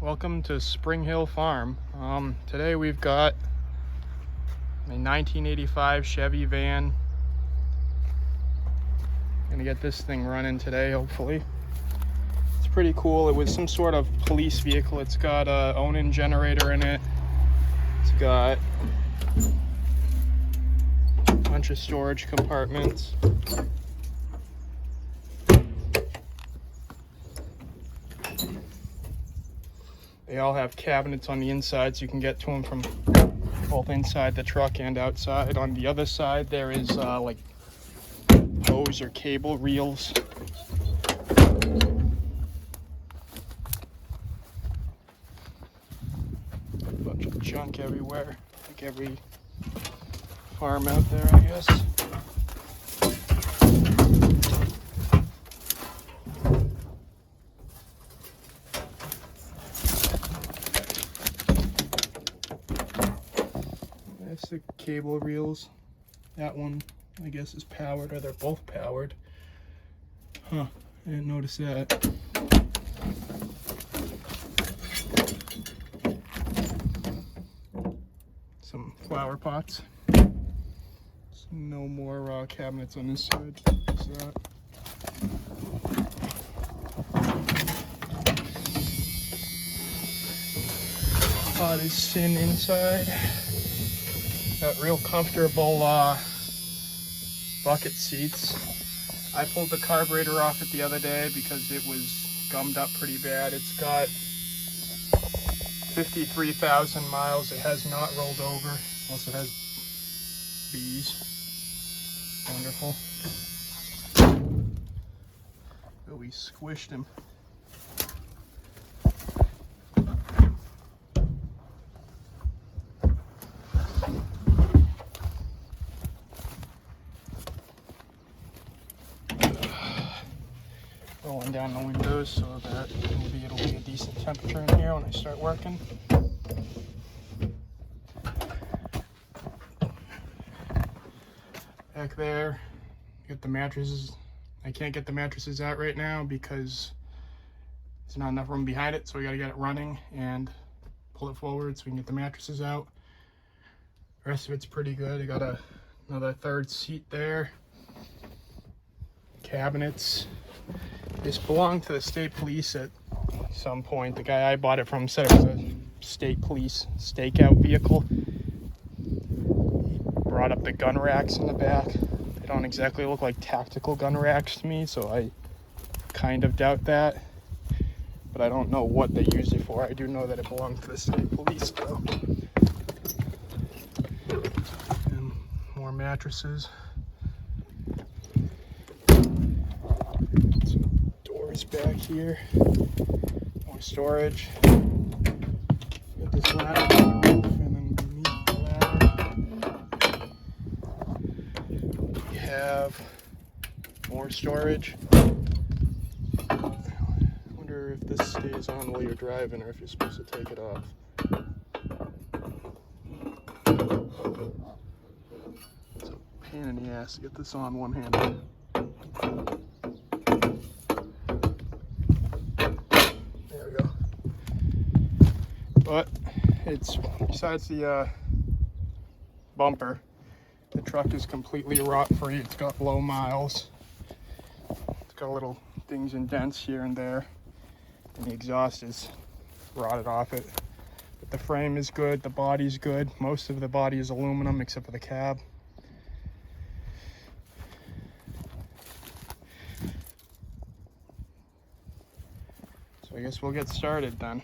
Welcome to Springhill Farm. Today we've got a 1985 Chevy van. Gonna get this thing running today, hopefully. It's pretty cool. It was some sort of police vehicle. It's got a Onan generator in it. It's got a bunch of storage compartments. They all have cabinets on the inside, so you can get to them from both inside the truck and outside. On the other side, there is like hose or cable reels. A bunch of junk everywhere, like every farm out there, I guess. That's the cable reels. That one, I guess, is powered, or they're both powered. Huh, I didn't notice that. Some flower pots. No more cabinets on this side. What's that? Pot is thin inside. Got real comfortable bucket seats. I pulled the carburetor off it the other day because it was gummed up pretty bad. It's got 53,000 miles. It has not rolled over. Also has bees. Wonderful. But we squished him. Rolling down the windows so that maybe it'll be a decent temperature in here when I start working. Back there, get the mattresses. I can't get the mattresses out right now because there's not enough room behind it, so we gotta get it running and pull it forward so we can get the mattresses out. The rest of it's pretty good. I got another third seat there. Cabinets. This belonged to the state police at some point. The guy I bought it from said it was a state police stakeout vehicle. He brought up the gun racks in the back. They don't exactly look like tactical gun racks to me, so I kind of doubt that. But I don't know what they used it for. I do know that it belonged to the state police, though. And more mattresses. Back here, more storage. Get this ladder on the roof, and then beneath the ladder we have more storage. I wonder if this stays on while you're driving or if you're supposed to take it off. It's a pain in the ass to get this on one-handed. But it's, besides the bumper, the truck is completely rot-free. It's got low miles. It's got little dings and dents here and there. And the exhaust is rotted off it. But the frame is good, the body's good. Most of the body is aluminum except for the cab. So I guess we'll get started then.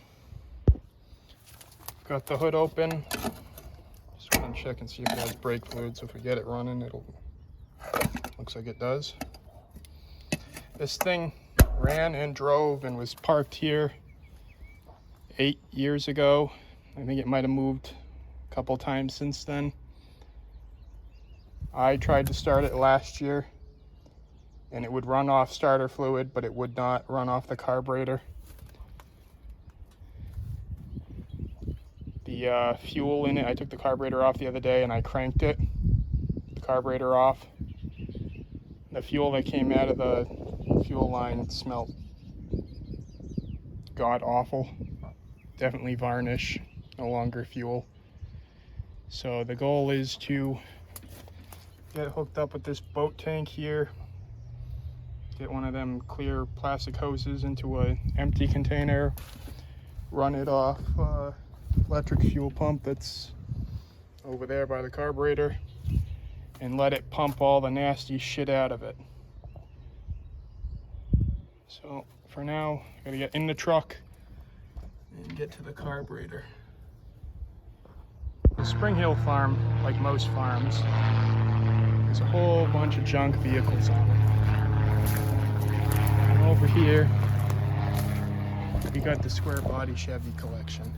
Got the hood open. Just want to check and see if it has brake fluid. So if we get it running, looks like it does. This thing ran and drove and was parked here 8 years ago. I think it might have moved a couple times since then. I tried to start it last year and it would run off starter fluid, but it would not run off the carburetor. The fuel in it, I took the carburetor off the other day and I cranked it, the carburetor off. The fuel that came out of the fuel line smelled god awful. definitely varnish, no longer fuel. So the goal is to get hooked up with this boat tank here, get one of them clear plastic hoses into an empty container, run it off electric fuel pump that's over there by the carburetor, and let it pump all the nasty shit out of it. So for now, I gotta get in the truck and get to the carburetor. The Springhill farm, like most farms, there's a whole bunch of junk vehicles on it. And over here, we got the square body Chevy collection.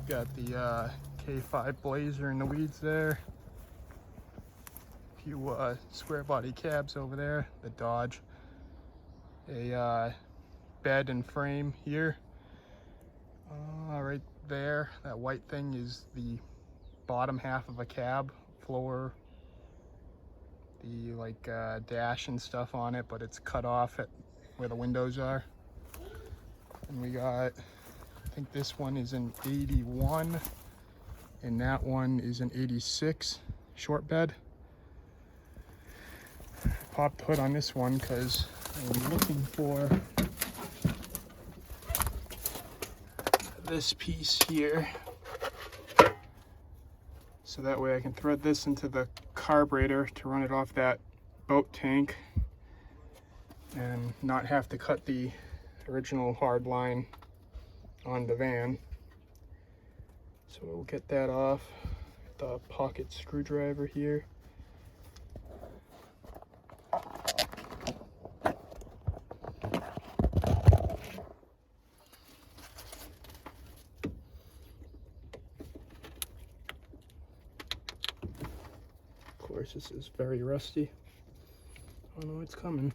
Got the K5 Blazer in the weeds there. A few square body cabs over there. The Dodge. A bed and frame here. Right there, that white thing is the bottom half of a cab. Floor, the dash and stuff on it, but it's cut off at where the windows are. And we got, I think this one is an 81 and that one is an 86 short bed. I popped the hood on this one because I'm looking for this piece here, so that way I can thread this into the carburetor to run it off that boat tank and not have to cut the original hard line on the van. So we'll get that off the pocket screwdriver here. Of course, this is very rusty. I know it's coming.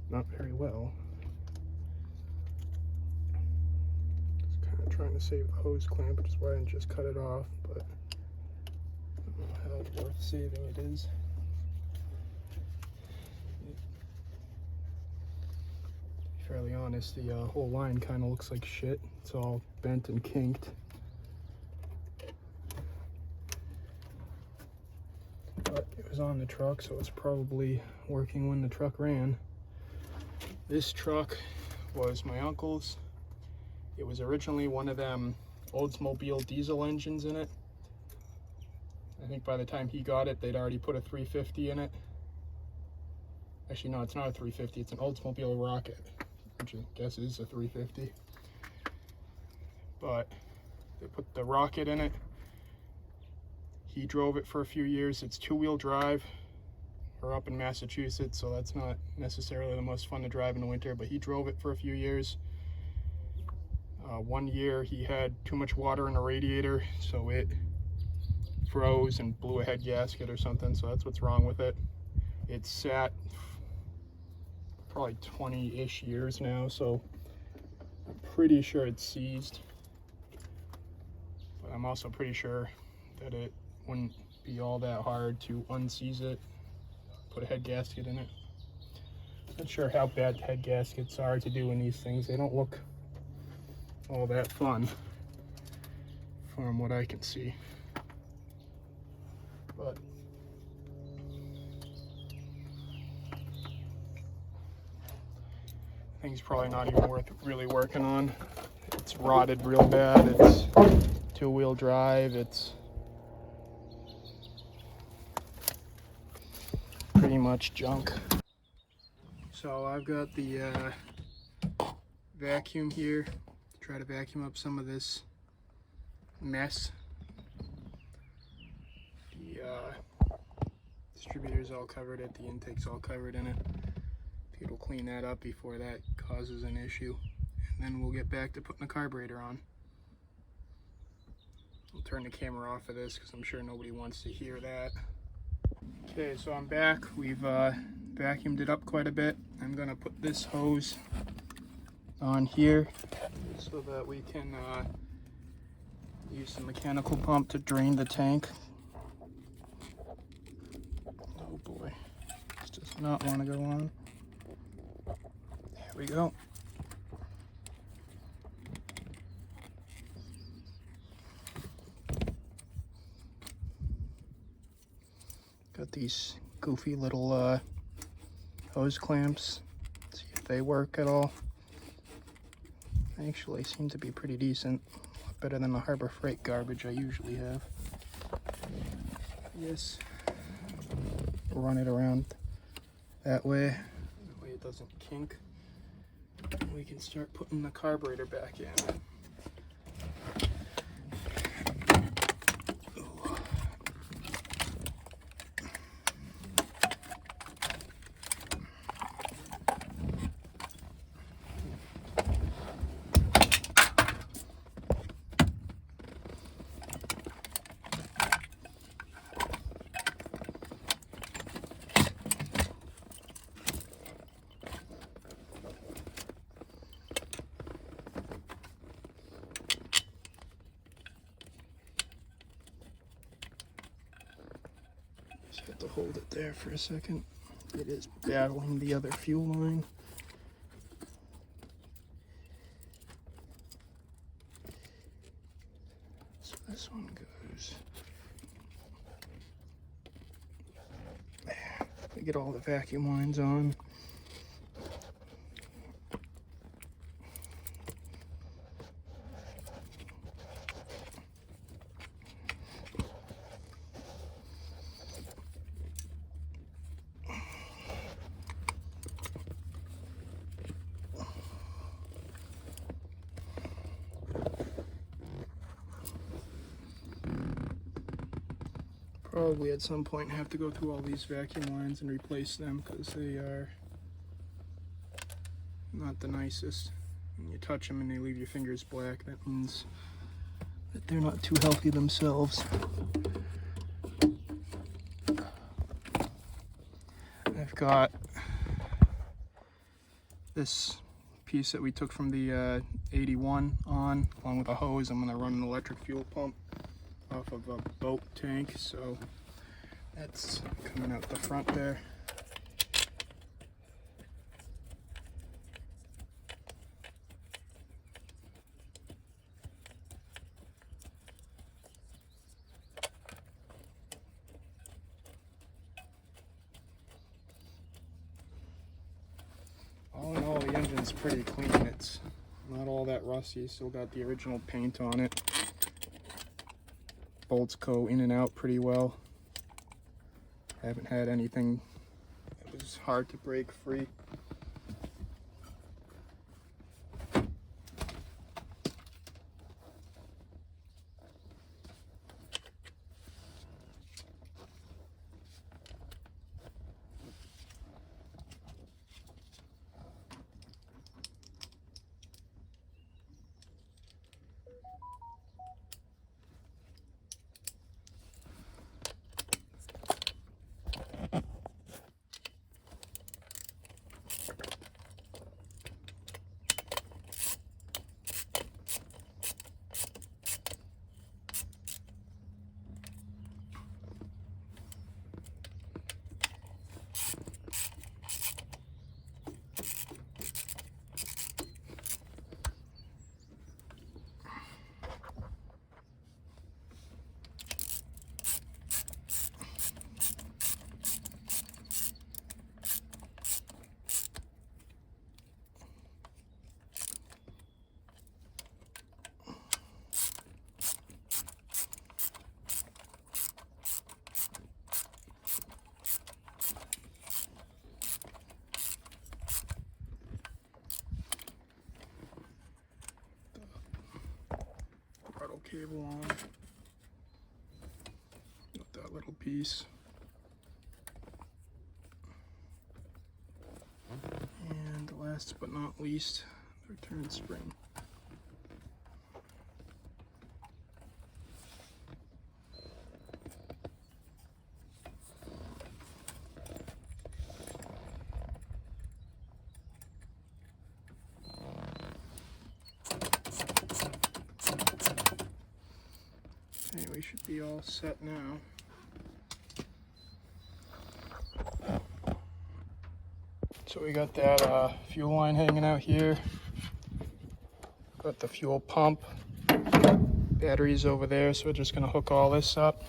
Not very well. Just kind of trying to save the hose clamp, which is why I didn't just cut it off, but I don't know how worth saving it is. To be fairly honest, the whole line kind of looks like shit. It's all bent and kinked. But it was on the truck, so it's probably working when the truck ran. This truck was my uncle's. It was originally one of them Oldsmobile diesel engines in it. I think by the time he got it, they'd already put a 350 in it. Actually, no, it's not a 350, it's an Oldsmobile Rocket, which I guess is a 350. But they put the Rocket in it. He drove it for a few years. It's two-wheel drive. We're up in Massachusetts, so that's not necessarily the most fun to drive in the winter, but he drove it for a few years. 1 year he had too much water in the radiator, so it froze and blew a head gasket or something, so that's what's wrong with it. It's sat probably 20-ish years now, so I'm pretty sure it's seized. But I'm also pretty sure that it wouldn't be all that hard to unseize it, put a head gasket in it. Not sure how bad head gaskets are to do in these things. They don't look all that fun from what I can see. But thing's probably not even worth really working on. It's rotted real bad. It's two-wheel drive. It's pretty much junk. So I've got the vacuum here to try to vacuum up some of this mess. The distributor's all covered it, the intake's all covered in it. It'll clean that up before that causes an issue. And then we'll get back to putting the carburetor on. I'll turn the camera off of this because I'm sure nobody wants to hear that. Okay, so I'm back. We've vacuumed it up quite a bit. I'm gonna put this hose on here so that we can use the mechanical pump to drain the tank. Oh boy, this does not want to go on. There we go. Got these goofy little hose clamps. See if they work at all. They actually seem to be pretty decent. A lot better than the Harbor Freight garbage I usually have. Yes. Run it around that way it doesn't kink. We can start putting the carburetor back in. Just have to hold it there for a second. It is battling the other fuel line. So this one goes there. We get all the vacuum lines on. Probably at some point have to go through all these vacuum lines and replace them because they are not the nicest. When you touch them and they leave your fingers black, that means that they're not too healthy themselves. I've got this piece that we took from the 81 on, along with a hose. I'm going to run an electric fuel pump off of a boat tank, so that's coming out the front there. All in all, the engine's pretty clean. It's not all that rusty. Still got the original paint on it. Bolts go in and out pretty well. Haven't had anything that was hard to break free. Cable on with that little piece, and last but not least, the return spring. all set now. So we got that fuel line hanging out here. Got the fuel pump. Batteries over there, so we're just gonna hook all this up.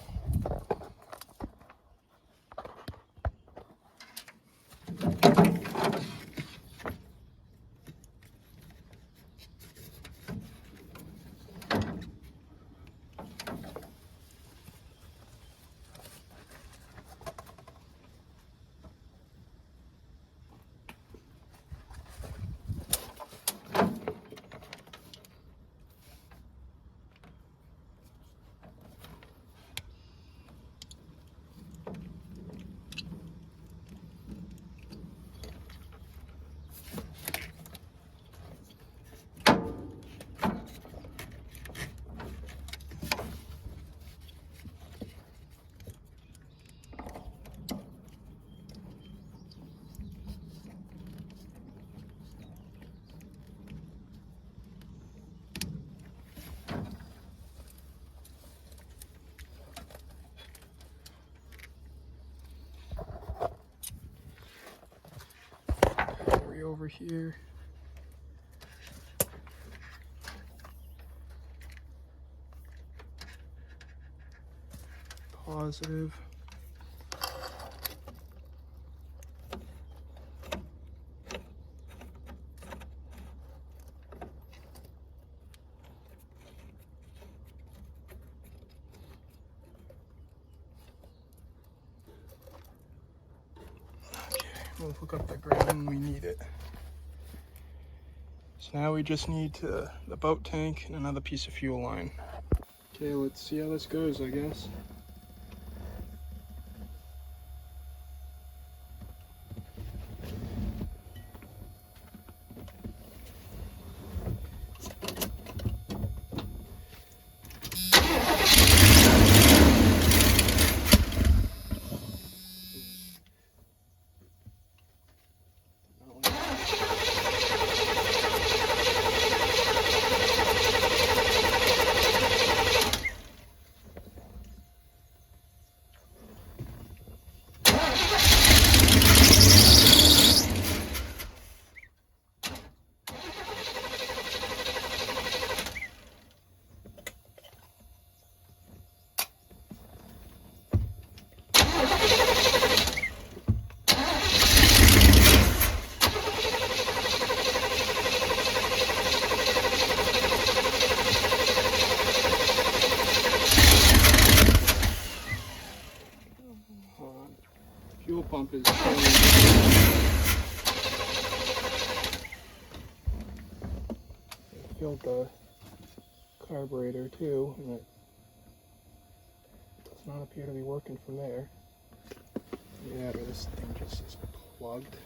Over here. Positive. Okay, we'll hook up the ground when we need it. So now we just need the boat tank and another piece of fuel line. Okay, let's see how this goes, I guess. Fuel pump is filled the carburetor too, and it does not appear to be working from there. Yeah, this thing just is plugged.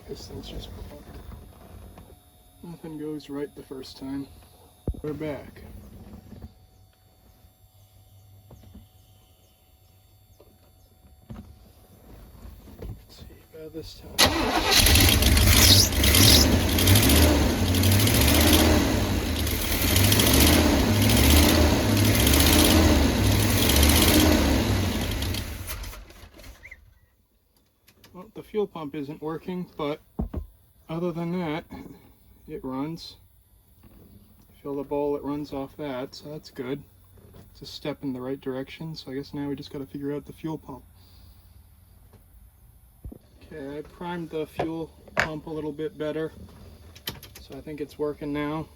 This thing's just plugged. Nothing goes right the first time. We're back. Let's see about this time. Well, the fuel pump isn't working, but other than that, it runs. Fill the bowl, it runs off that, so that's good. It's a step in the right direction, so I guess now we just got to figure out the fuel pump. Okay, I primed the fuel pump a little bit better, so I think it's working now.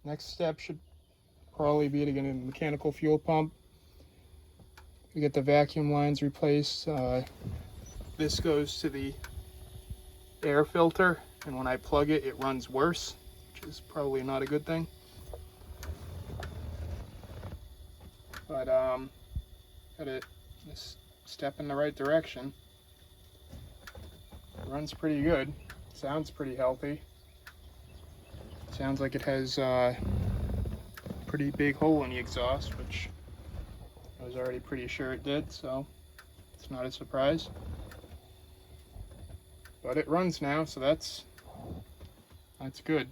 Next step should probably be to get a mechanical fuel pump. We get the vacuum lines replaced. This goes to the air filter, and when I plug it, it runs worse, which is probably not a good thing. But got it step in the right direction. It runs pretty good. Sounds pretty healthy. Sounds like it has a pretty big hole in the exhaust, which I was already pretty sure it did, so it's not a surprise. But it runs now, so that's good.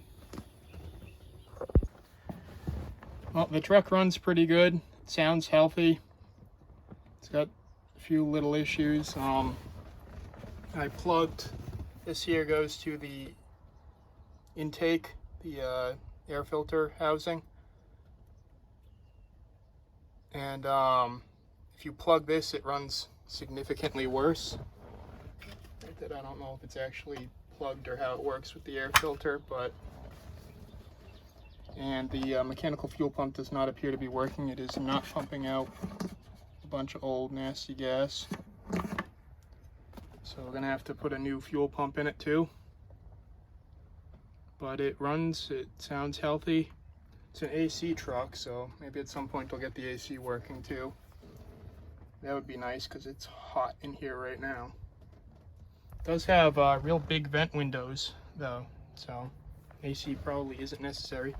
Well, the truck runs pretty good. It sounds healthy. It's got a few little issues. I plugged, this here goes to the intake, the air filter housing. And if you plug this, it runs significantly worse. I don't know if it's actually plugged or how it works with the air filter, and the mechanical fuel pump does not appear to be working. It is not pumping out a bunch of old nasty gas. So we're gonna have to put a new fuel pump in it too. But it runs, it sounds healthy. It's an AC truck, so maybe at some point I'll get the AC working too. That would be nice because it's hot in here right now. It does have real big vent windows though, so AC probably isn't necessary.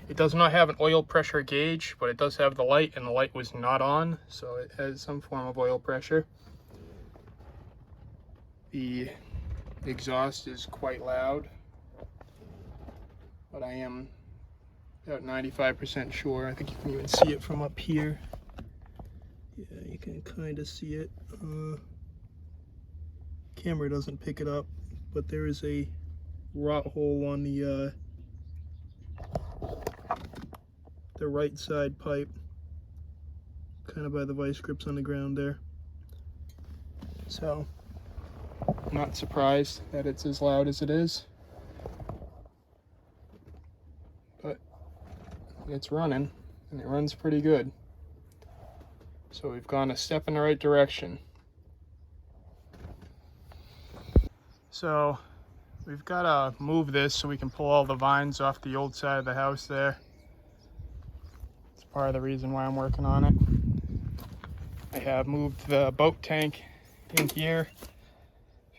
It does not have an oil pressure gauge, but it does have the light, and the light was not on, so it has some form of oil pressure. The exhaust is quite loud, but I am about 95% sure. I think you can even see it from up here. Yeah, you can kind of see it. Camera doesn't pick it up, but there is a rot hole on the right side pipe, kind of by the vice grips on the ground there. So, not surprised that it's as loud as it is, but it's running, and it runs pretty good. So we've gone a step in the right direction. So we've got to move this so we can pull all the vines off the old side of the house there. It's part of the reason why I'm working on it. I have moved the boat tank in here.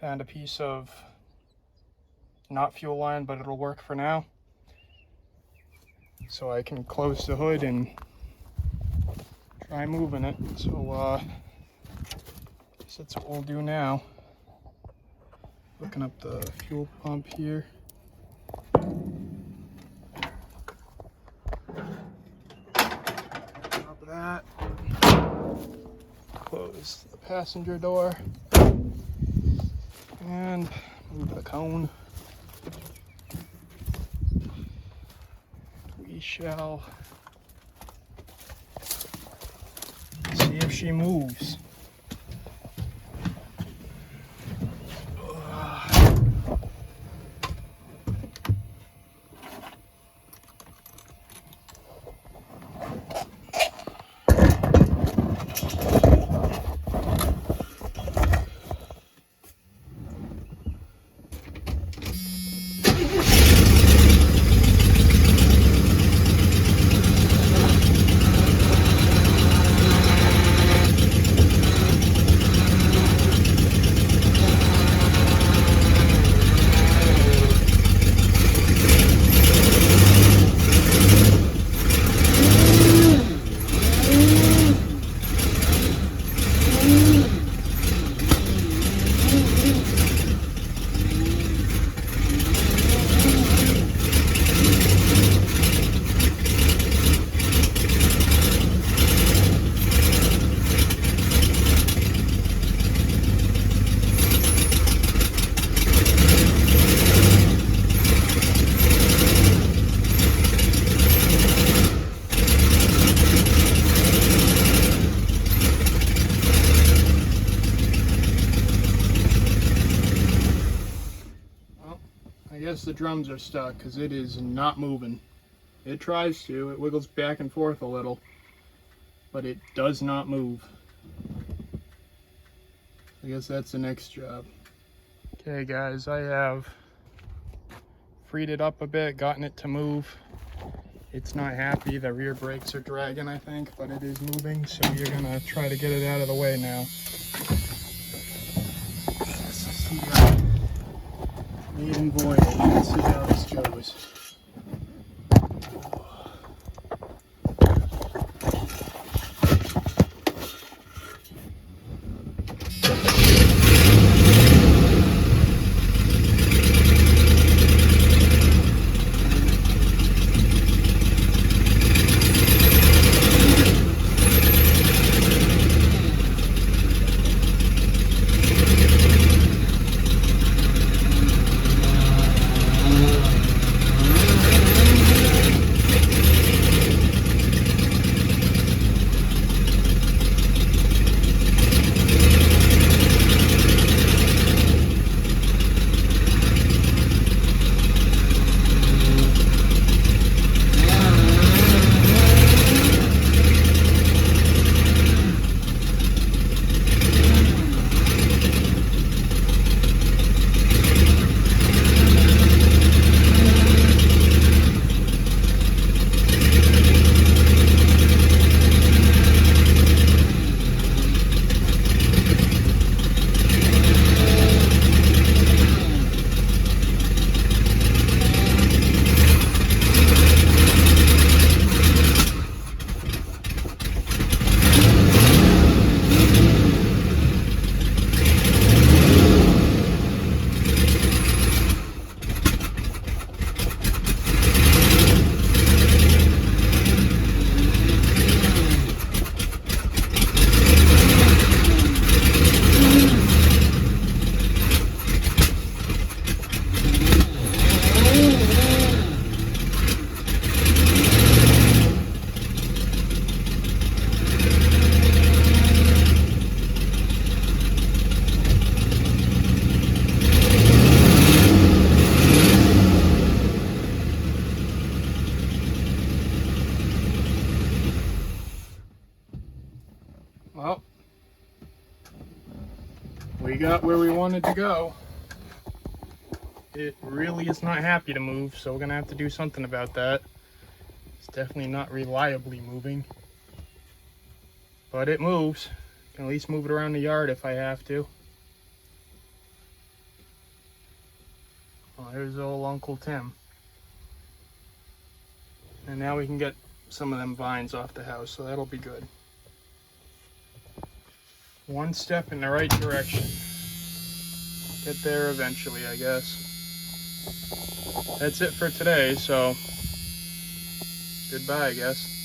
Found a piece of not fuel line, but it'll work for now. So I can close the hood and try moving it. So I guess that's what we'll do now. Looking up the fuel pump here. Top of that. Close the passenger door. And move the cone. We shall see if she moves. guess the drums are stuck because it is not moving. It tries to, it wiggles back and forth a little, but it does not move. I guess that's the next job. Okay guys, I have freed it up a bit, gotten it to move. It's not happy, the rear brakes are dragging I think, but it is moving, so you're gonna try to get it out of the way now. This is the maiden voyage. Let's see how this goes. Well, we got where we wanted to go. It really is not happy to move, so we're gonna have to do something about that. It's definitely not reliably moving, but it moves. I can at least move it around the yard if I have to. Well, here's old Uncle Tim. And now we can get some of them vines off the house, so that'll be good. One step in the right direction. Get there eventually, I guess. That's it for today, so goodbye, I guess.